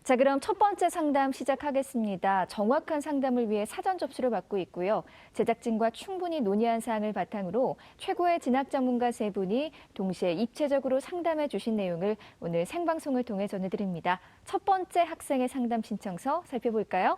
자, 그럼 첫 번째 상담 시작하겠습니다. 정확한 상담을 위해 사전 접수를 받고 있고요. 제작진과 충분히 논의한 사항을 바탕으로 최고의 진학 전문가 세 분이 동시에 입체적으로 상담해 주신 내용을 오늘 생방송을 통해 전해드립니다. 첫 번째 학생의 상담 신청서 살펴볼까요?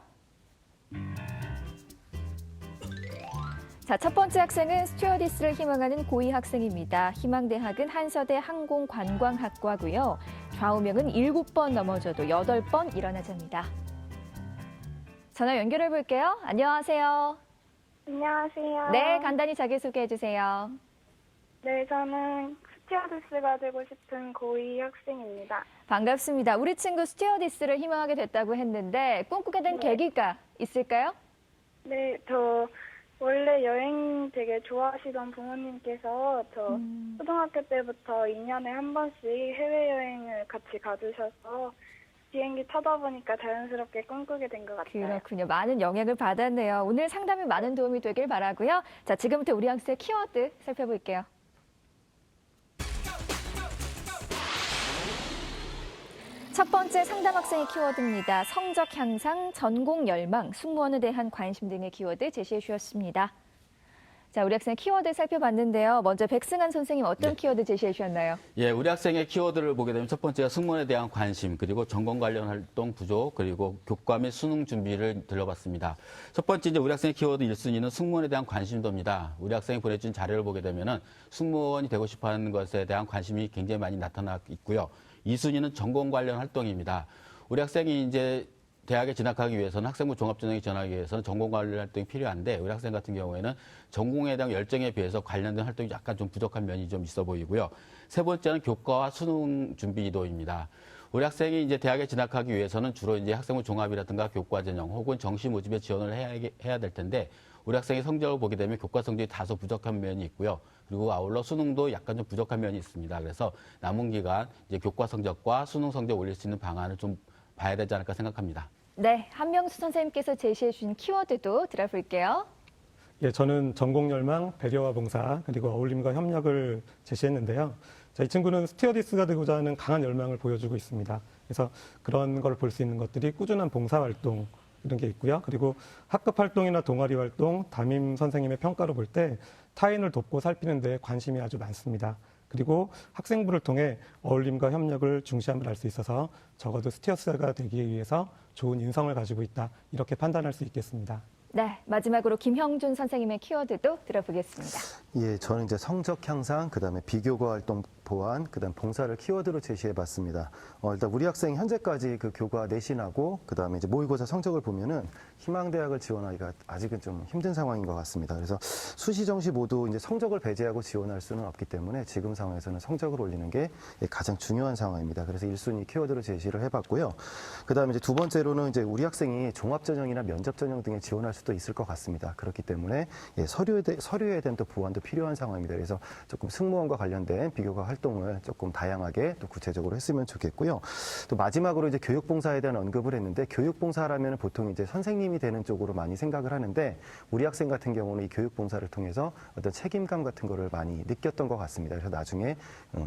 자, 첫 번째 학생은 스튜어디스를 희망하는 고2 학생입니다. 희망대학은 한서대 항공관광학과고요. 좌우명은 7번 넘어져도 8번 일어나자입니다. 전화 연결해 볼게요. 안녕하세요. 안녕하세요. 네, 간단히 자기소개해 주세요. 네, 저는 스튜어디스가 되고 싶은 고2 학생입니다. 반갑습니다. 우리 친구 스튜어디스를 희망하게 됐다고 했는데 꿈꾸게 된 계기가 있을까요? 네, 저 원래 여행 되게 좋아하시던 부모님께서 저 초등학교 때부터 2년에 한 번씩 해외여행을 같이 가주셔서 비행기 타다 보니까 자연스럽게 꿈꾸게 된 것 같아요. 그렇군요. 많은 영향을 받았네요. 오늘 상담에 많은 도움이 되길 바라고요. 자, 지금부터 우리 학생 키워드 살펴볼게요. 첫 번째 상담 학생의 키워드입니다. 성적 향상, 전공 열망, 승무원에 대한 관심 등의 키워드 제시해 주셨습니다. 자, 우리 학생 키워드 살펴봤는데요. 먼저 백승환 선생님 어떤 키워드 제시해 주셨나요? 예, 우리 학생의 키워드를 보게 되면 첫 번째가 승무원에 대한 관심, 그리고 전공 관련 활동 부족, 그리고 교과 및 수능 준비를 들어봤습니다. 첫 번째 이제 우리 학생의 키워드 1순위는 승무원에 대한 관심도입니다. 우리 학생이 보내준 자료를 보게 되면은 승무원이 되고 싶어하는 것에 대한 관심이 굉장히 많이 나타나 있고요. 2순위는 전공 관련 활동입니다. 우리 학생이 이제 대학에 진학하기 위해서는 학생부 종합전형에 지원하기 위해서는 전공 관련 활동이 필요한데 우리 학생 같은 경우에는 전공에 대한 열정에 비해서 관련된 활동이 약간 좀 부족한 면이 좀 있어 보이고요. 세 번째는 교과와 수능 준비도입니다. 우리 학생이 이제 대학에 진학하기 위해서는 주로 이제 학생부 종합이라든가 교과 전형 혹은 정시 모집에 지원을 해야 될 텐데 우리 학생의 성적을 보게 되면 교과 성적이 다소 부족한 면이 있고요. 그리고 아울러 수능도 약간 좀 부족한 면이 있습니다. 그래서 남은 기간 이제 교과 성적과 수능 성적 올릴 수 있는 방안을 좀 봐야 되지 않을까 생각합니다. 네, 한명수 선생님께서 제시해 주신 키워드도 들어볼게요. 예, 저는 전공 열망, 배려와 봉사, 그리고 어울림과 협력을 제시했는데요. 자, 이 친구는 스튜어디스가 되고자 하는 강한 열망을 보여주고 있습니다. 그래서 그런 걸 볼 수 있는 것들이 꾸준한 봉사활동, 이런 게 있고요. 그리고 학급 활동이나 동아리 활동, 담임 선생님의 평가로 볼 때 타인을 돕고 살피는 데 관심이 아주 많습니다. 그리고 학생부를 통해 어울림과 협력을 중시함을 알 수 있어서 적어도 스튜어디스가 되기 위해서 좋은 인성을 가지고 있다. 이렇게 판단할 수 있겠습니다. 네, 마지막으로 김형준 선생님의 키워드도 들어보겠습니다. 예, 저는 이제 성적 향상, 그다음에 비교과 활동 보완, 그다음 봉사를 키워드로 제시해봤습니다. 일단 우리 학생 현재까지 그 교과 내신하고 그다음에 이제 모의고사 성적을 보면은 희망대학을 지원하기가 아직은 좀 힘든 상황인 것 같습니다. 그래서 수시 정시 모두 이제 성적을 배제하고 지원할 수는 없기 때문에 지금 상황에서는 성적을 올리는 게 가장 중요한 상황입니다. 그래서 1순위 키워드로 제시를 해봤고요. 그다음에 이제 두 번째로는 이제 우리 학생이 종합전형이나 면접전형 등에 지원할 수도 있을 것 같습니다. 그렇기 때문에 서류에 대한 또 보완도 필요한 상황입니다. 그래서 조금 승무원과 관련된 비교과 활동을 조금 다양하게 또 구체적으로 했으면 좋겠고요. 또 마지막으로 이제 교육봉사에 대한 언급을 했는데 교육봉사라면 보통 이제 선생님이 되는 쪽으로 많이 생각을 하는데 우리 학생 같은 경우는 이 교육봉사를 통해서 어떤 책임감 같은 거를 많이 느꼈던 것 같습니다. 그래서 나중에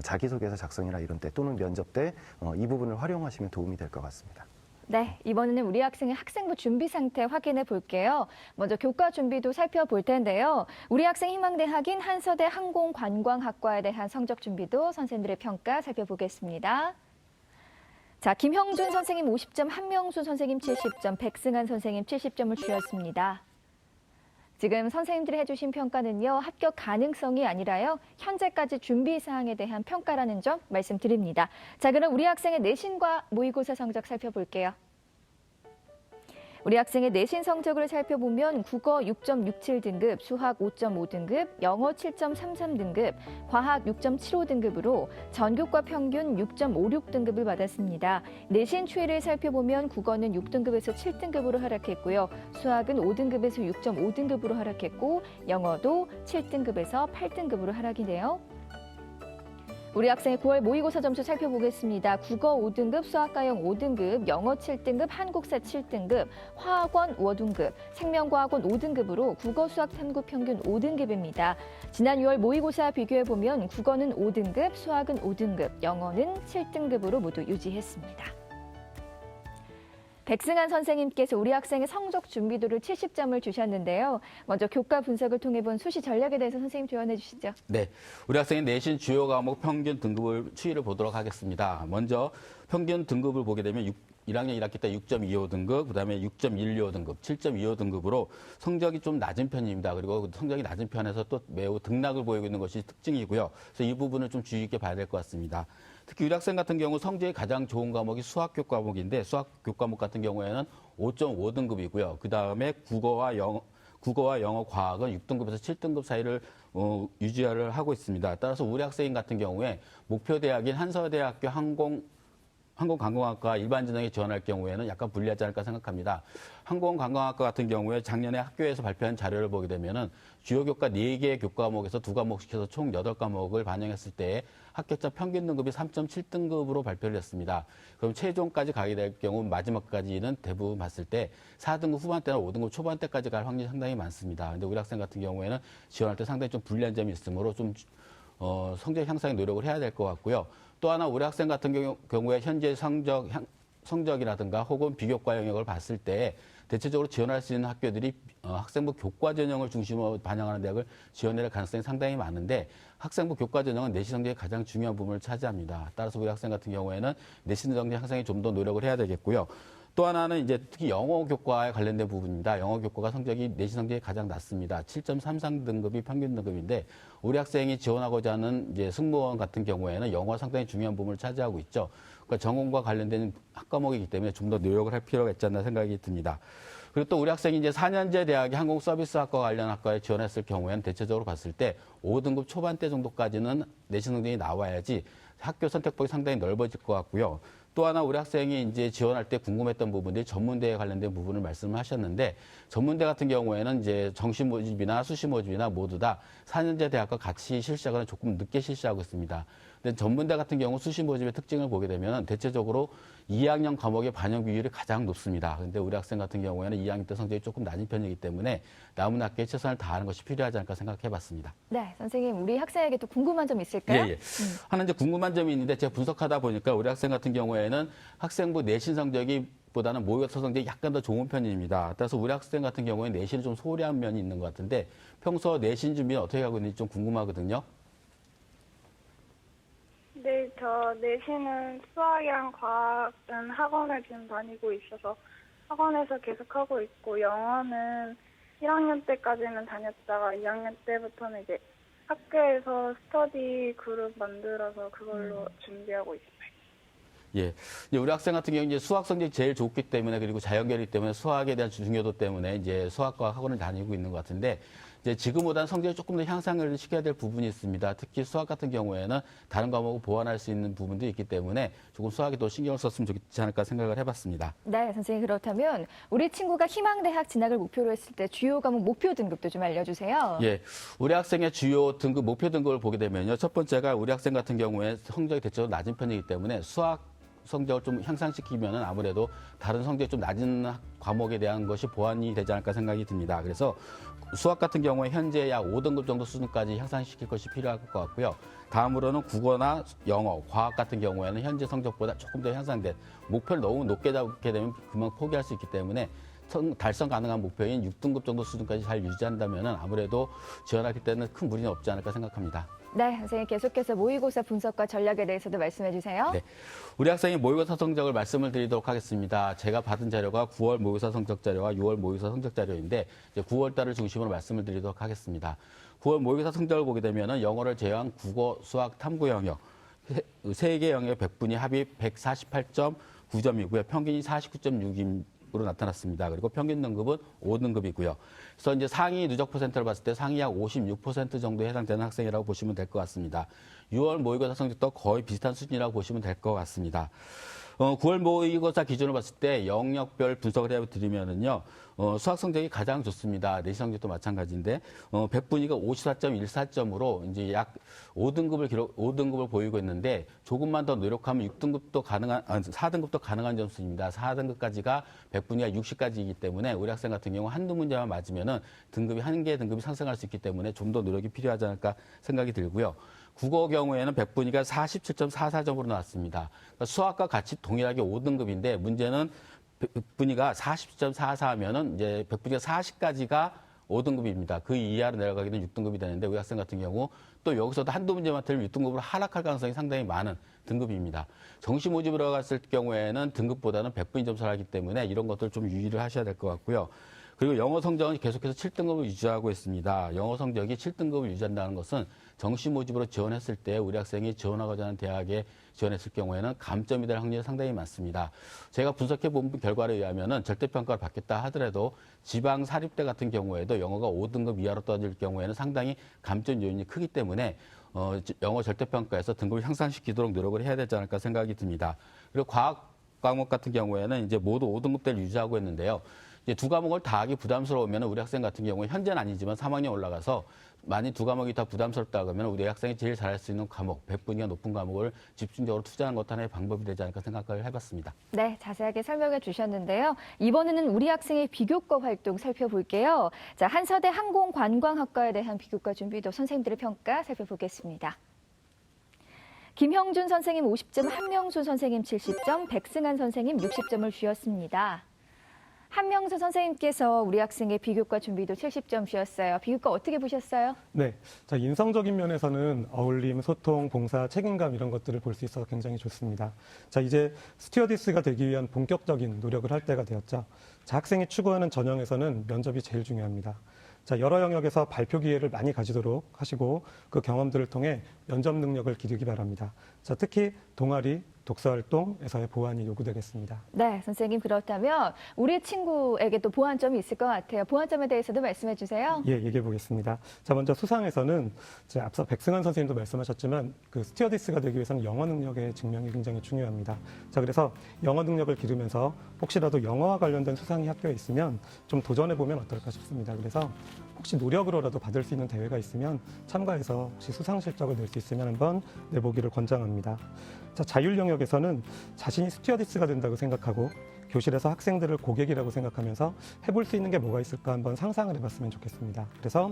자기소개서 작성이나 이런 때 또는 면접 때 이 부분을 활용하시면 도움이 될 것 같습니다. 네, 이번에는 우리 학생의 학생부 준비 상태 확인해 볼게요. 먼저 교과 준비도 살펴볼 텐데요. 우리 학생 희망대학인 한서대 항공관광학과에 대한 성적 준비도 선생님들의 평가 살펴보겠습니다. 자, 김형준 선생님 50점, 한명수 선생님 70점, 백승환 선생님 70점을 주셨습니다. 지금 선생님들이 해주신 평가는요, 합격 가능성이 아니라요, 현재까지 준비 사항에 대한 평가라는 점 말씀드립니다. 자, 그럼 우리 학생의 내신과 모의고사 성적 살펴볼게요. 우리 학생의 내신 성적을 살펴보면 국어 6.67등급, 수학 5.5등급, 영어 7.33등급, 과학 6.75등급으로 전교과 평균 6.56등급을 받았습니다. 내신 추이를 살펴보면 국어는 6등급에서 7등급으로 하락했고요. 수학은 5등급에서 6.5등급으로 하락했고 영어도 7등급에서 8등급으로 하락이네요. 우리 학생의 9월 모의고사 점수 살펴보겠습니다. 국어 5등급, 수학과형 5등급, 영어 7등급, 한국사 7등급, 화학원 5등급, 생명과학원 5등급으로 국어, 수학, 탐구 평균 5등급입니다. 지난 6월 모의고사 비교해보면 국어는 5등급, 수학은 5등급, 영어는 7등급으로 모두 유지했습니다. 백승한 선생님께서 우리 학생의 성적 준비도를 70점을 주셨는데요. 먼저 교과 분석을 통해 본 수시 전략에 대해서 선생님 조언해 주시죠. 네, 우리 학생의 내신 주요 과목 평균 등급을 추이를 보도록 하겠습니다. 먼저 평균 등급을 보게 되면 1학년 1학기 때 6.25등급, 그다음에 6.125등급, 7.25등급으로 성적이 좀 낮은 편입니다. 그리고 성적이 낮은 편에서 또 매우 등락을 보이고 있는 것이 특징이고요. 그래서 이 부분을 좀 주의 깊게 봐야 될 것 같습니다. 특히 우리 학생 같은 경우 성적이 가장 좋은 과목이 수학 교과목인데 수학 교과목 같은 경우에는 5.5등급이고요. 그다음에 국어와 영어, 과학은 6등급에서 7등급 사이를 유지를 하고 있습니다. 따라서 우리 학생 같은 경우에 목표 대학인 한서대학교 항공관광학과 일반전형에 지원할 경우에는 약간 불리하지 않을까 생각합니다. 항공관광학과 같은 경우에 작년에 학교에서 발표한 자료를 보게 되면은 주요 교과 4개의 교과목에서 2과목씩 해서 총 8과목을 반영했을 때 합격자 평균 등급이 3.7등급으로 발표를 했습니다. 그럼 최종까지 가게 될 경우 마지막까지는 대부분 봤을 때 4등급 후반대나 5등급 초반대까지 갈 확률이 상당히 많습니다. 근데 우리 학생 같은 경우에는 지원할 때 상당히 좀 불리한 점이 있으므로 좀 성적 향상에 노력을 해야 될 것 같고요. 또 하나 우리 학생 같은 경우에 현재 성적이라든가 혹은 비교과 영역을 봤을 때 대체적으로 지원할 수 있는 학교들이 학생부 교과 전형을 중심으로 반영하는 대학을 지원할 가능성이 상당히 많은데 학생부 교과 전형은 내신 성적이 가장 중요한 부분을 차지합니다. 따라서 우리 학생 같은 경우에는 내신 성적 향상에 좀 더 노력을 해야 되겠고요. 또 하나는 이제 특히 영어 교과에 관련된 부분입니다. 영어 교과가 성적이 내신 성적이 가장 낮습니다. 7.33등급이 평균 등급인데 우리 학생이 지원하고자 하는 이제 승무원 같은 경우에는 영어가 상당히 중요한 부분을 차지하고 있죠. 그러니까 전공과 관련된 학과목이기 때문에 좀 더 노력을 할 필요가 있지 않나 생각이 듭니다. 그리고 또 우리 학생이 이제 4년제 대학의 항공서비스학과 관련 학과에 지원했을 경우에는 대체적으로 봤을 때 5등급 초반대 정도까지는 내신 성적이 나와야지 학교 선택폭이 상당히 넓어질 것 같고요. 또 하나 우리 학생이 이제 지원할 때 궁금했던 부분들이 전문대에 관련된 부분을 말씀을 하셨는데 전문대 같은 경우에는 이제 정시 모집이나 수시 모집이나 모두 다 4년제 대학과 같이 실시하거나 조금 늦게 실시하고 있습니다. 근데 전문대 같은 경우 수시 모집의 특징을 보게 되면 대체적으로 2학년 과목의 반영 비율이 가장 높습니다. 근데 우리 학생 같은 경우에는 2학년 때 성적이 조금 낮은 편이기 때문에 남은 학기에 최선을 다하는 것이 필요하지 않을까 생각해 봤습니다. 네, 선생님 우리 학생에게 또 궁금한 점 있을까요? 예. 하나 이제 궁금한 점이 있는데 제가 분석하다 보니까 우리 학생 같은 경우에는 학생부 내신 성적이 보다는 모의고사 성적이 약간 더 좋은 편입니다. 따라서 우리 학생 같은 경우에 내신을 좀 소홀히한 면이 있는 것 같은데 평소 내신 준비는 어떻게 하고 있는지 좀 궁금하거든요. 네, 저 내신은 수학이랑 과학은 학원을 지금 다니고 있어서 학원에서 계속 하고 있고 영어는 1학년 때까지는 다녔다가 2학년 때부터는 이제 학교에서 스터디 그룹 만들어서 그걸로 준비하고 있어요. 예. 이제 우리 학생 같은 경우 이제 수학 성적이 제일 좋기 때문에 그리고 자연계이기 때문에 수학에 대한 중요도 때문에 이제 수학과 학원을 다니고 있는 것 같은데 이제 지금보다는 성적이 조금 더 향상을 시켜야 될 부분이 있습니다. 특히 수학 같은 경우에는 다른 과목을 보완할 수 있는 부분도 있기 때문에 조금 수학에 더 신경을 썼으면 좋지 않을까 생각을 해봤습니다. 네, 선생님 그렇다면 우리 친구가 희망대학 진학을 목표로 했을 때 주요 과목 목표 등급도 좀 알려주세요. 예, 우리 학생의 주요 등급, 목표 등급을 보게 되면요. 첫 번째가 우리 학생 같은 경우에 성적이 대체적으로 낮은 편이기 때문에 수학 성적을 좀 향상시키면은 아무래도 다른 성적이 좀 낮은 과목에 대한 것이 보완이 되지 않을까 생각이 듭니다. 그래서 수학 같은 경우에 현재 약 5등급 정도 수준까지 향상시킬 것이 필요할 것 같고요. 다음으로는 국어나 영어, 과학 같은 경우에는 현재 성적보다 조금 더 향상된 목표를 너무 높게 잡게 되면 그만 포기할 수 있기 때문에 달성 가능한 목표인 6등급 정도 수준까지 잘 유지한다면 아무래도 지원할 때는 큰 무리는 없지 않을까 생각합니다. 네, 선생님 계속해서 모의고사 분석과 전략에 대해서도 말씀해 주세요. 네. 우리 학생의 모의고사 성적을 말씀을 드리도록 하겠습니다. 제가 받은 자료가 9월 모의고사 성적 자료와 6월 모의고사 성적 자료인데 이제 9월 달을 중심으로 말씀을 드리도록 하겠습니다. 9월 모의고사 성적을 보게 되면 영어를 제외한 국어, 수학, 탐구 영역 세 개 영역 100분위 합이 148.9점이고요. 평균이 49.6으로 나타났습니다. 그리고 평균 등급은 5등급이고요. 그래서 이제 상위 누적 퍼센트를 봤을 때 상위 약 56% 정도에 해당되는 학생이라고 보시면 될 것 같습니다. 6월 모의고사 성적도 거의 비슷한 수준이라고 보시면 될 것 같습니다. 9월 모의고사 기준으로 봤을 때 영역별 분석을 해드리면은요, 수학 성적이 가장 좋습니다. 내신 성적도 마찬가지인데, 100분위가 54.14점으로 이제 약 5등급을 보이고 있는데, 조금만 더 노력하면 4등급도 가능한 점수입니다. 4등급까지가 100분위가 60까지이기 때문에, 우리 학생 같은 경우 한두 문제만 맞으면은 한 개의 등급이 상승할 수 있기 때문에 좀 더 노력이 필요하지 않을까 생각이 들고요. 국어 경우에는 100분위가 47.44점으로 나왔습니다. 그러니까 수학과 같이 동일하게 5등급인데 문제는 100분위가 40.44면은 이제 100분위가 40까지가 5등급입니다. 그 이하로 내려가게 되면 6등급이 되는데 우리 학생 같은 경우 또 여기서도 한두 문제만 틀리면 6등급으로 하락할 가능성이 상당히 많은 등급입니다. 정시 모집으로 갔을 경우에는 등급보다는 100분위 점수를 하기 때문에 이런 것들 좀 유의를 하셔야 될 것 같고요. 그리고 영어 성적은 계속해서 7등급을 유지하고 있습니다. 영어 성적이 7등급을 유지한다는 것은 정시 모집으로 지원했을 때 우리 학생이 지원하고자 하는 대학에 지원했을 경우에는 감점이 될 확률이 상당히 많습니다. 제가 분석해 본 결과에 의하면은 절대평가를 받겠다 하더라도 지방 사립대 같은 경우에도 영어가 5등급 이하로 떨어질 경우에는 상당히 감점 요인이 크기 때문에 영어 절대평가에서 등급을 향상시키도록 노력을 해야 되지 않을까 생각이 듭니다. 그리고 과학 과목 같은 경우에는 이제 모두 5등급대를 유지하고 있는데요. 이제 두 과목을 다 하기 부담스러우면 우리 학생 같은 경우는 현재는 아니지만 3학년 올라가서 만약 두 과목이 다 부담스럽다 그러면 우리 학생이 제일 잘할 수 있는 과목, 100분위가 높은 과목을 집중적으로 투자하는 것도 하나의 방법이 되지 않을까 생각을 해봤습니다. 네, 자세하게 설명해 주셨는데요. 이번에는 우리 학생의 비교과 활동 살펴볼게요. 자, 한서대 항공관광학과에 대한 비교과 준비도 선생님들의 평가 살펴보겠습니다. 김형준 선생님 50점, 한명수 선생님 70점, 백승한 선생님 60점을 주셨습니다. 한명수 선생님께서 우리 학생의 비교과 준비도 70점 주셨어요. 비교과 어떻게 보셨어요? 네. 자, 인성적인 면에서는 어울림, 소통, 봉사, 책임감 이런 것들을 볼 수 있어서 굉장히 좋습니다. 자, 이제 스튜어디스가 되기 위한 본격적인 노력을 할 때가 되었죠. 자, 학생이 추구하는 전형에서는 면접이 제일 중요합니다. 자, 여러 영역에서 발표 기회를 많이 가지도록 하시고 그 경험들을 통해 면접 능력을 기르기 바랍니다. 자, 특히 동아리, 독서활동에서의 보완이 요구되겠습니다. 네, 선생님 그렇다면 우리 친구에게 또 보완점이 있을 것 같아요. 보완점에 대해서도 말씀해 주세요. 예, 얘기해 보겠습니다. 자, 먼저 수상에서는 앞서 백승환 선생님도 말씀하셨지만 그 스튜어디스가 되기 위해서는 영어 능력의 증명이 굉장히 중요합니다. 자, 그래서 영어 능력을 기르면서 혹시라도 영어와 관련된 수상이 학교에 있으면 좀 도전해 보면 어떨까 싶습니다. 그래서 혹시 노력으로라도 받을 수 있는 대회가 있으면 참가해서 혹시 수상 실적을 낼 수 있으면 한번 내보기를 권장합니다. 자, 자율 영역에서는 자신이 스튜어디스가 된다고 생각하고 교실에서 학생들을 고객이라고 생각하면서 해볼 수 있는 게 뭐가 있을까 한번 상상을 해봤으면 좋겠습니다. 그래서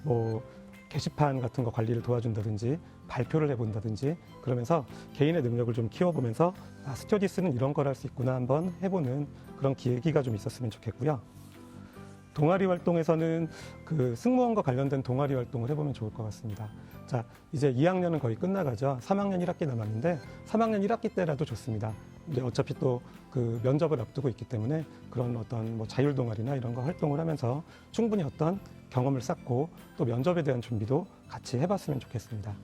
뭐 게시판 같은 거 관리를 도와준다든지 발표를 해본다든지 그러면서 개인의 능력을 좀 키워보면서 아, 스튜어디스는 이런 걸 할 수 있구나 한번 해보는 그런 기회가 좀 있었으면 좋겠고요. 동아리 활동에서는 그 승무원과 관련된 동아리 활동을 해보면 좋을 것 같습니다. 자, 이제 2학년은 거의 끝나가죠. 3학년 1학기 남았는데 3학년 1학기 때라도 좋습니다. 근데 어차피 또 그 면접을 앞두고 있기 때문에 그런 어떤 뭐 자율 동아리나 이런 거 활동을 하면서 충분히 어떤 경험을 쌓고 또 면접에 대한 준비도 같이 해봤으면 좋겠습니다.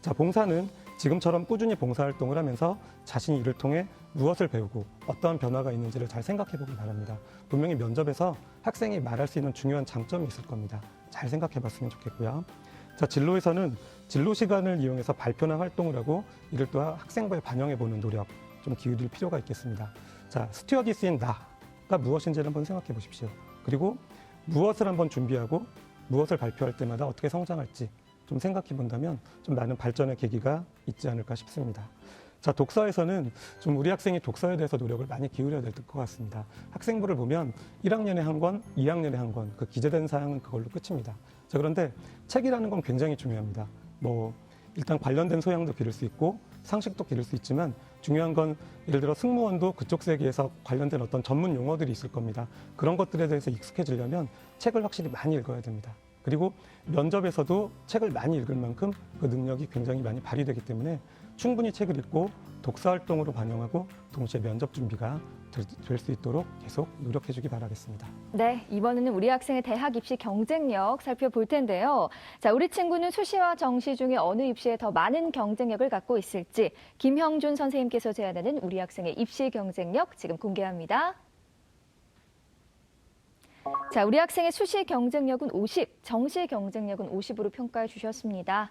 자, 봉사는 지금처럼 꾸준히 봉사활동을 하면서 자신이 이를 통해 무엇을 배우고 어떠한 변화가 있는지를 잘 생각해 보기 바랍니다. 분명히 면접에서 학생이 말할 수 있는 중요한 장점이 있을 겁니다. 잘 생각해 봤으면 좋겠고요. 자, 진로에서는 진로 시간을 이용해서 발표나 활동을 하고 이를 또 학생부에 반영해 보는 노력 좀 기울일 필요가 있겠습니다. 자, 스튜어디스인 나가 무엇인지를 한번 생각해 보십시오. 그리고 무엇을 한번 준비하고 무엇을 발표할 때마다 어떻게 성장할지 좀 생각해 본다면 좀 많은 발전의 계기가 있지 않을까 싶습니다. 자, 독서에서는 좀 우리 학생이 독서에 대해서 노력을 많이 기울여야 될 것 같습니다. 학생부를 보면 1학년에 한 권, 2학년에 한 권, 그 기재된 사항은 그걸로 끝입니다. 자, 그런데 책이라는 건 굉장히 중요합니다. 뭐 일단 관련된 소양도 기를 수 있고 상식도 기를 수 있지만 중요한 건 예를 들어 승무원도 그쪽 세계에서 관련된 어떤 전문 용어들이 있을 겁니다. 그런 것들에 대해서 익숙해지려면 책을 확실히 많이 읽어야 됩니다. 그리고 면접에서도 책을 많이 읽을 만큼 그 능력이 굉장히 많이 발휘되기 때문에 충분히 책을 읽고 독서 활동으로 반영하고 동시에 면접 준비가 될 수 있도록 계속 노력해 주기 바라겠습니다. 네, 이번에는 우리 학생의 대학 입시 경쟁력 살펴볼 텐데요. 자, 우리 친구는 수시와 정시 중에 어느 입시에 더 많은 경쟁력을 갖고 있을지 김형준 선생님께서 제안하는 우리 학생의 입시 경쟁력 지금 공개합니다. 자, 우리 학생의 수시 경쟁력은 50, 정시 경쟁력은 50으로 평가해 주셨습니다.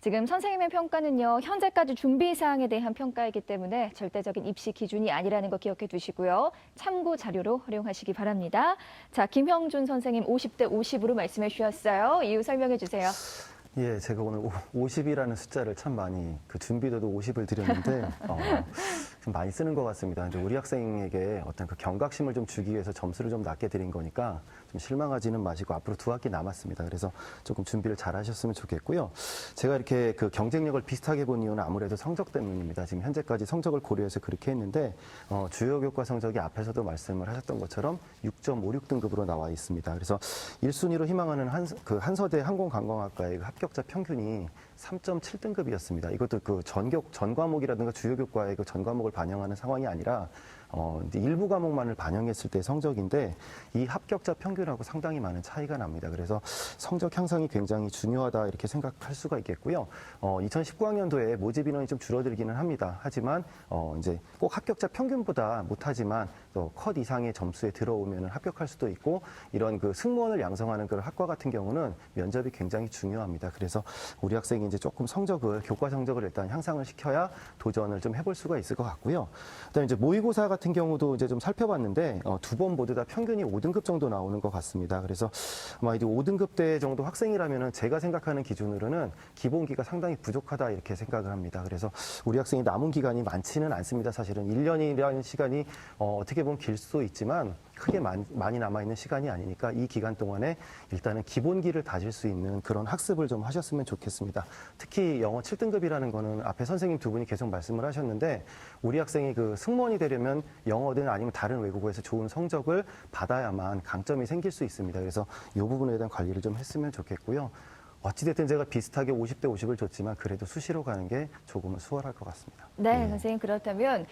지금 선생님의 평가는요, 현재까지 준비 사항에 대한 평가이기 때문에 절대적인 입시 기준이 아니라는 거 기억해 두시고요. 참고 자료로 활용하시기 바랍니다. 자, 김형준 선생님 50대 50으로 말씀해 주셨어요. 이유 설명해 주세요. 예, 제가 오늘 50이라는 숫자를 참 많이 그 준비도도 50을 드렸는데 좀 많이 쓰는 것 같습니다. 이제 우리 학생에게 어떤 그 경각심을 좀 주기 위해서 점수를 좀 낮게 드린 거니까 좀 실망하지는 마시고 앞으로 2학기 남았습니다. 그래서 조금 준비를 잘 하셨으면 좋겠고요. 제가 이렇게 그 경쟁력을 비슷하게 본 이유는 아무래도 성적 때문입니다. 지금 현재까지 성적을 고려해서 그렇게 했는데 주요 교과 성적이 앞에서도 말씀을 하셨던 것처럼 6.56등급으로 나와 있습니다. 그래서 1순위로 희망하는 한서대 항공관광학과의 합격자 평균이 3.7등급이었습니다. 이것도 그 전 과목이라든가 주요 교과의 그 전 과목을 반영하는 상황이 아니라 이제 일부 과목만을 반영했을 때 성적인데 이 합격자 평균하고 상당히 많은 차이가 납니다. 그래서 성적 향상이 굉장히 중요하다 이렇게 생각할 수가 있겠고요. 2019학년도에 모집 인원이 좀 줄어들기는 합니다. 하지만 이제 꼭 합격자 평균보다 못하지만 또 컷 이상의 점수에 들어오면 합격할 수도 있고 이런 그 승무원을 양성하는 그런 학과 같은 경우는 면접이 굉장히 중요합니다. 그래서 우리 학생이 이제 조금 교과 성적을 일단 향상을 시켜야 도전을 좀 해볼 수가 있을 것 같고요. 그다음에 이제 모의고사 같은 경우도 이제 좀 살펴봤는데 2번 모두 다 평균이 5등급 정도 나오는 것 같습니다. 그래서 아마 이제 5등급 대 정도 학생이라면은 제가 생각하는 기준으로는 기본기가 상당히 부족하다 이렇게 생각을 합니다. 그래서 우리 학생이 남은 기간이 많지는 않습니다. 사실은 1년이라는 시간이 어떻게 보면 길 수도 있지만 크게 많이 남아있는 시간이 아니니까 이 기간 동안에 일단은 기본기를 다질 수 있는 그런 학습을 좀 하셨으면 좋겠습니다. 특히 영어 7등급이라는 거는 앞에 선생님 두 분이 계속 말씀을 하셨는데 우리 학생이 그 승무원이 되려면 영어든 아니면 다른 외국어에서 좋은 성적을 받아야만 강점이 생길 수 있습니다. 그래서 이 부분에 대한 관리를 좀 했으면 좋겠고요. 어찌됐든 제가 비슷하게 50대 50을 줬지만 그래도 수시로 가는 게 조금은 수월할 것 같습니다. 네, 선생님 그렇다면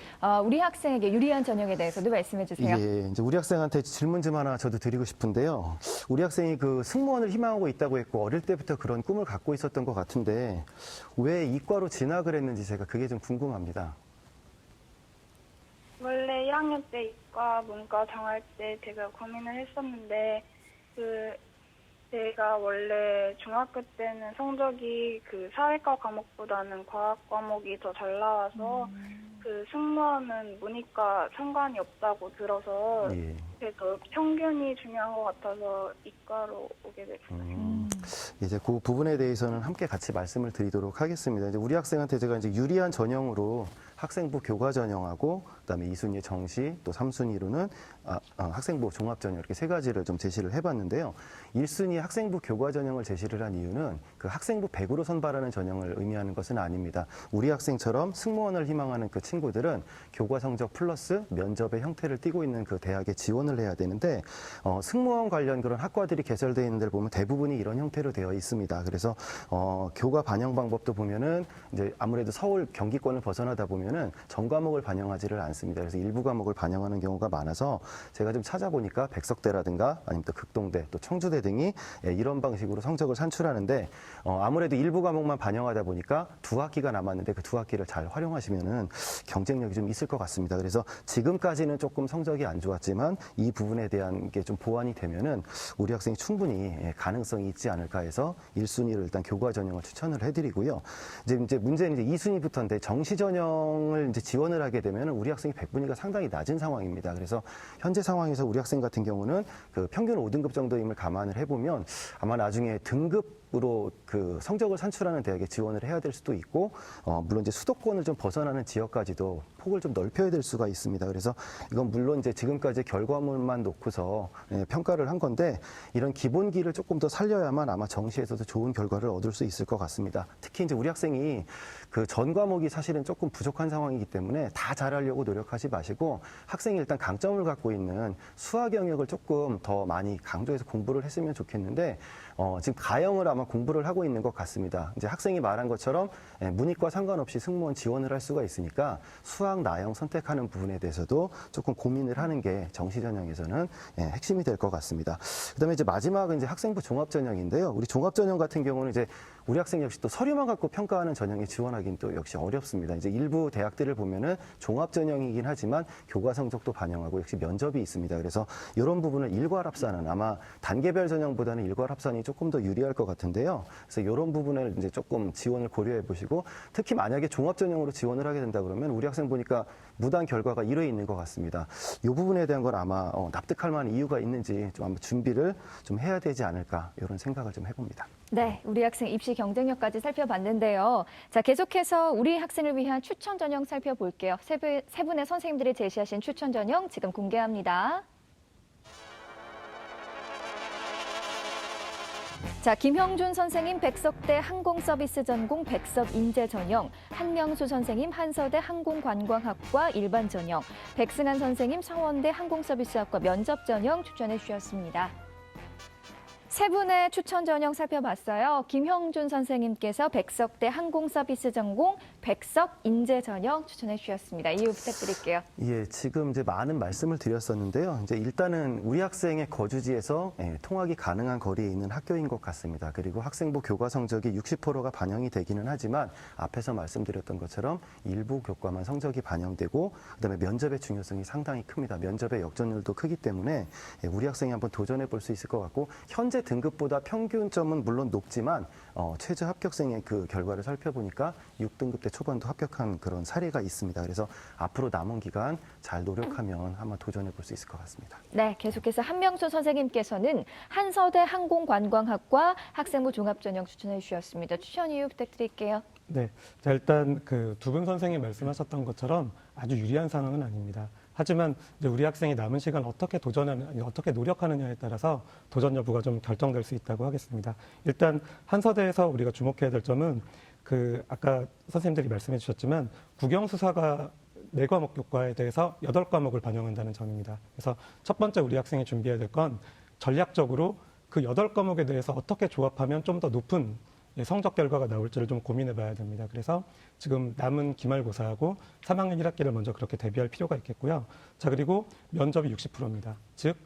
우리 학생에게 유리한 전형에 대해서도 말씀해 주세요. 예, 이제 우리 학생한테 질문 좀 하나 저도 드리고 싶은데요. 우리 학생이 그 승무원을 희망하고 있다고 했고 어릴 때부터 그런 꿈을 갖고 있었던 것 같은데 왜 이과로 진학을 했는지 제가 그게 좀 궁금합니다. 원래 1학년 때 이과, 문과 정할 때 제가 고민을 했었는데 제가 원래 중학교 때는 성적이 그 사회과 과목보다는 과학 과목이 더 잘 나와서 그 승무원은 문이과 상관이 없다고 들어서 예. 그래서 평균이 중요한 것 같아서 이과로 오게 됐어요. 이제 그 부분에 대해서는 함께 같이 말씀을 드리도록 하겠습니다. 이제 우리 학생한테 제가 이제 유리한 전형으로 학생부 교과 전형하고 그다음에 2순위 정시 또 3순위로는 학생부 종합 전형 이렇게 세 가지를 좀 제시를 해봤는데요. 1순위 학생부 교과 전형을 제시를 한 이유는 그 학생부 100으로 선발하는 전형을 의미하는 것은 아닙니다. 우리 학생처럼 승무원을 희망하는 그 친구들은 교과 성적 플러스 면접의 형태를 띠고 있는 그 대학에 지원을 해야 되는데 승무원 관련 그런 학과들이 개설되어 있는 데를 보면 대부분이 이런 형태로 되어 있습니다. 그래서 교과 반영 방법도 보면은 이제 아무래도 서울 경기권을 벗어나다 보면은 전 과목을 반영하지를 않습니다. 그래서 일부 과목을 반영하는 경우가 많아서 제가 좀 찾아보니까 백석대라든가 아니면 또 극동대 또 청주대 등이 이런 방식으로 성적을 산출하는데 아무래도 일부 과목만 반영하다 보니까 2학기가 남았는데 그 2학기를 잘 활용하시면은 경쟁력이 좀 있을 것 같습니다. 그래서 지금까지는 조금 성적이 안 좋았지만 이 부분에 대한 게 좀 보완이 되면은 우리 학생이 충분히 가능성이 있지 않을까 해서 1순위를 일단 교과 전형을 추천을 해드리고요. 이제 문제는 이제 2순위부터인데 정시 전형을 이제 지원을 하게 되면 우리 학생이 백분위가 상당히 낮은 상황입니다. 그래서 현재 상황에서 우리 학생 같은 경우는 그 평균 5등급 정도임을 감안을 해보면 아마 나중에 등급으로 그 성적을 산출하는 대학에 지원을 해야 될 수도 있고 물론 이제 수도권을 좀 벗어나는 지역까지도 폭을 좀 넓혀야 될 수가 있습니다. 그래서 이건 물론 이제 지금까지 결과물만 놓고서 평가를 한 건데 이런 기본기를 조금 더 살려야만 아마 정시에서도 좋은 결과를 얻을 수 있을 것 같습니다. 특히 이제 우리 학생이 그 전 과목이 사실은 조금 부족한 상황이기 때문에 다 잘하려고 노력하지 마시고 학생이 일단 강점을 갖고 있는 수학 영역을 조금 더 많이 강조해서 공부를 했으면 좋겠는데 지금 가형을 아마 공부를 하고 있는 것 같습니다. 이제 학생이 말한 것처럼 문이과 상관없이 승무원 지원을 할 수가 있으니까 수학 나형 선택하는 부분에 대해서도 조금 고민을 하는 게 정시 전형에서는 핵심이 될 것 같습니다. 그다음에 이제 마지막은 이제 학생부 종합 전형인데요. 우리 종합 전형 같은 경우는 이제 우리 학생 역시 또 서류만 갖고 평가하는 전형에 지원하기는 또 역시 어렵습니다. 이제 일부 대학들을 보면은 종합 전형이긴 하지만 교과 성적도 반영하고 역시 면접이 있습니다. 그래서 이런 부분을 일괄합산은 아마 단계별 전형보다는 일괄합산이 조금 더 유리할 것 같은데 있는데요. 그래서 이런 부분을 이제 조금 지원을 고려해 보시고 특히 만약에 종합 전형으로 지원을 하게 된다 그러면 우리 학생 보니까 무단 결과가 1회 있는 것 같습니다. 이 부분에 대한 건 아마 납득할 만한 이유가 있는지 좀 아마 준비를 좀 해야 되지 않을까 이런 생각을 좀 해봅니다. 네, 우리 학생 입시 경쟁력까지 살펴봤는데요. 자, 계속해서 우리 학생을 위한 추천 전형 살펴볼게요. 세 분의 선생님들이 제시하신 추천 전형 지금 공개합니다. 자, 김형준 선생님 백석대 항공서비스 전공 백석 인재 전형, 한명수 선생님 한서대 항공관광학과 일반 전형, 백승한 선생님 서원대 항공서비스학과 면접 전형 추천해 주셨습니다. 세 분의 추천 전형 살펴봤어요. 김형준 선생님께서 백석대 항공서비스 전공 백석 인재 전형 추천해 주셨습니다. 이유 부탁드릴게요. 예, 지금 이제 많은 말씀을 드렸었는데요. 이제 일단은 우리 학생의 거주지에서 통학이 가능한 거리에 있는 학교인 것 같습니다. 그리고 학생부 교과 성적이 60%가 반영이 되기는 하지만 앞에서 말씀드렸던 것처럼 일부 교과만 성적이 반영되고 그다음에 면접의 중요성이 상당히 큽니다. 면접의 역전율도 크기 때문에 우리 학생이 한번 도전해 볼 수 있을 것 같고 현재 등급보다 평균점은 물론 높지만 최저 합격생의 그 결과를 살펴보니까 6등급 대 초반도 합격한 그런 사례가 있습니다. 그래서 앞으로 남은 기간 잘 노력하면 한번 도전해 볼 수 있을 것 같습니다. 네, 계속해서 한명수 선생님께서는 한서대 항공관광학과 학생부 종합전형 추천해 주셨습니다. 추천 이유 부탁드릴게요. 네, 자, 일단 그 두 분 선생님 말씀하셨던 것처럼 아주 유리한 상황은 아닙니다. 하지만 이제 우리 학생이 남은 시간 어떻게 어떻게 노력하느냐에 따라서 도전 여부가 좀 결정될 수 있다고 하겠습니다. 일단 한서대에서 우리가 주목해야 될 점은 그 아까 선생님들이 말씀해 주셨지만 국영수사가 4과목 교과에 대해서 8과목을 반영한다는 점입니다. 그래서 첫 번째 우리 학생이 준비해야 될 건 전략적으로 그 8과목에 대해서 어떻게 조합하면 좀 더 높은 성적 결과가 나올지를 좀 고민해 봐야 됩니다. 그래서 지금 남은 기말고사하고 3학년 1학기를 먼저 그렇게 대비할 필요가 있겠고요. 자, 그리고 면접이 60%입니다. 즉,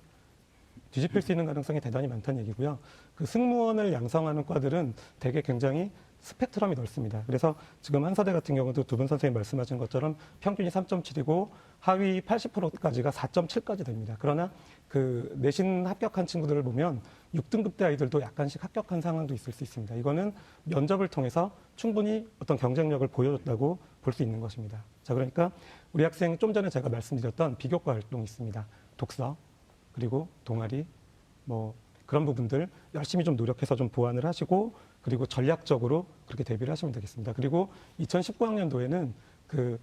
뒤집힐 수 있는 가능성이 대단히 많다는 얘기고요. 그 승무원을 양성하는 과들은 되게 굉장히 스펙트럼이 넓습니다. 그래서 지금 한서대 같은 경우도 두 분 선생님 말씀하신 것처럼 평균이 3.7이고 하위 80%까지가 4.7까지 됩니다. 그러나 그 내신 합격한 친구들을 보면 6등급 대 아이들도 약간씩 합격한 상황도 있을 수 있습니다. 이거는 면접을 통해서 충분히 어떤 경쟁력을 보여줬다고 볼 수 있는 것입니다. 자, 그러니까 우리 학생 좀 전에 제가 말씀드렸던 비교과 활동이 있습니다. 독서, 그리고 동아리, 뭐 그런 부분들 열심히 좀 노력해서 좀 보완을 하시고 그리고 전략적으로 그렇게 대비를 하시면 되겠습니다. 그리고 2019학년도에는 그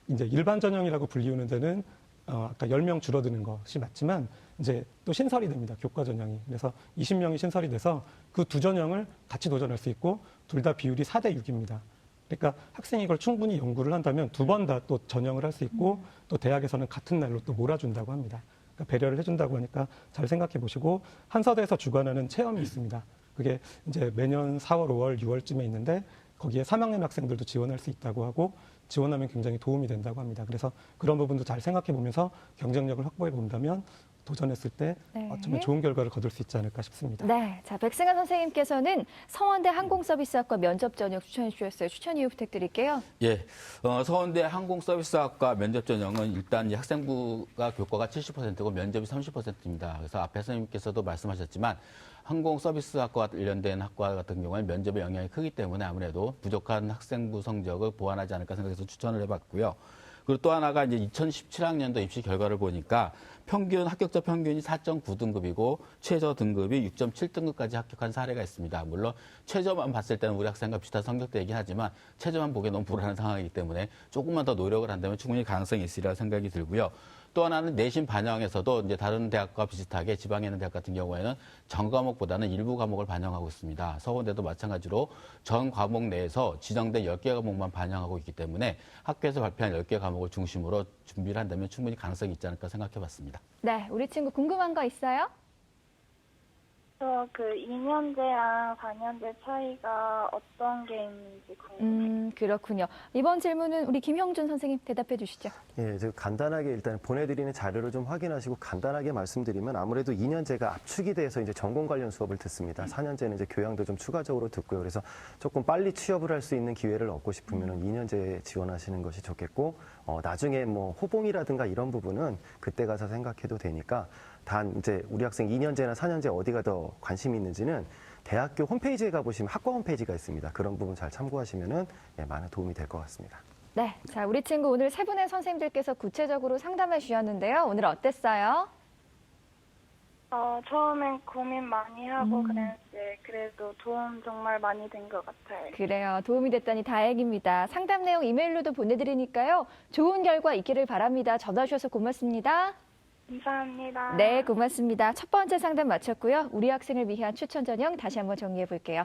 이제 일반 전형이라고 불리우는 데는 아까 10명 줄어드는 것이 맞지만 이제 또 신설이 됩니다. 교과 전형이. 그래서 20명이 신설이 돼서 그 두 전형을 같이 도전할 수 있고 둘 다 비율이 4대 6입니다. 그러니까 학생이 이걸 충분히 연구를 한다면 두 번 다 또 전형을 할 수 있고 또 대학에서는 같은 날로 또 몰아준다고 합니다. 그러니까 배려를 해준다고 하니까 잘 생각해 보시고 한서대에서 주관하는 체험이 있습니다. 그게 이제 매년 4월, 5월, 6월쯤에 있는데 거기에 3학년 학생들도 지원할 수 있다고 하고 지원하면 굉장히 도움이 된다고 합니다. 그래서 그런 부분도 잘 생각해 보면서 경쟁력을 확보해 본다면 도전했을 때 어쩌면 좋은 결과를 거둘 수 있지 않을까 싶습니다. 네, 자 백승환 선생님께서는 서원대 항공서비스학과 면접 전형 추천해 주셨어요. 추천 이유 부탁드릴게요. 예, 서원대 항공서비스학과 면접 전형은 일단 이제 학생부가 교과가 70%고 면접이 30%입니다. 그래서 앞에 선생님께서도 말씀하셨지만 항공서비스학과 관련된 학과 같은 경우에는 면접의 영향이 크기 때문에 아무래도 부족한 학생부 성적을 보완하지 않을까 생각해서 추천을 해봤고요. 그리고 또 하나가 이제 2017학년도 입시 결과를 보니까 합격자 평균이 4.9등급이고 최저 등급이 6.7등급까지 합격한 사례가 있습니다. 물론 최저만 봤을 때는 우리 학생과 비슷한 성적대이긴 하지만 최저만 보기에 너무 불안한 상황이기 때문에 조금만 더 노력을 한다면 충분히 가능성이 있으리라 생각이 들고요. 또 하나는 내신 반영에서도 이제 다른 대학과 비슷하게 지방에 있는 대학 같은 경우에는 전 과목보다는 일부 과목을 반영하고 있습니다. 서울대도 마찬가지로 전 과목 내에서 지정된 10개 과목만 반영하고 있기 때문에 학교에서 발표한 10개 과목을 중심으로 준비를 한다면 충분히 가능성이 있지 않을까 생각해 봤습니다. 네, 우리 친구 궁금한 거 있어요? 저 그 2년제랑 4년제 차이가 어떤 게 있는지 궁금해요. 그렇군요. 이번 질문은 우리 김형준 선생님 대답해 주시죠. 예, 간단하게 일단 보내드리는 자료를 좀 확인하시고 간단하게 말씀드리면 아무래도 2년제가 압축이 돼서 이제 전공 관련 수업을 듣습니다. 4년제는 이제 교양도 좀 추가적으로 듣고요. 그래서 조금 빨리 취업을 할 수 있는 기회를 얻고 싶으면 2년제 지원하시는 것이 좋겠고, 나중에 뭐 호봉이라든가 이런 부분은 그때 가서 생각해도 되니까 단 이제 우리 학생 2년제나 4년제 어디가 더 관심이 있는지는 대학교 홈페이지에 가보시면 학과 홈페이지가 있습니다. 그런 부분 잘 참고하시면은 많은 도움이 될 것 같습니다. 네, 자 우리 친구 오늘 세 분의 선생님들께서 구체적으로 상담해 주셨는데요. 오늘 어땠어요? 처음엔 고민 많이 하고 그랬는데 그래도 도움 정말 많이 된 것 같아요. 그래요. 도움이 됐다니 다행입니다. 상담 내용 이메일로도 보내드리니까요. 좋은 결과 있기를 바랍니다. 전화 주셔서 고맙습니다. 감사합니다. 네, 고맙습니다. 첫 번째 상담 마쳤고요. 우리 학생을 위한 추천 전형 다시 한번 정리해 볼게요.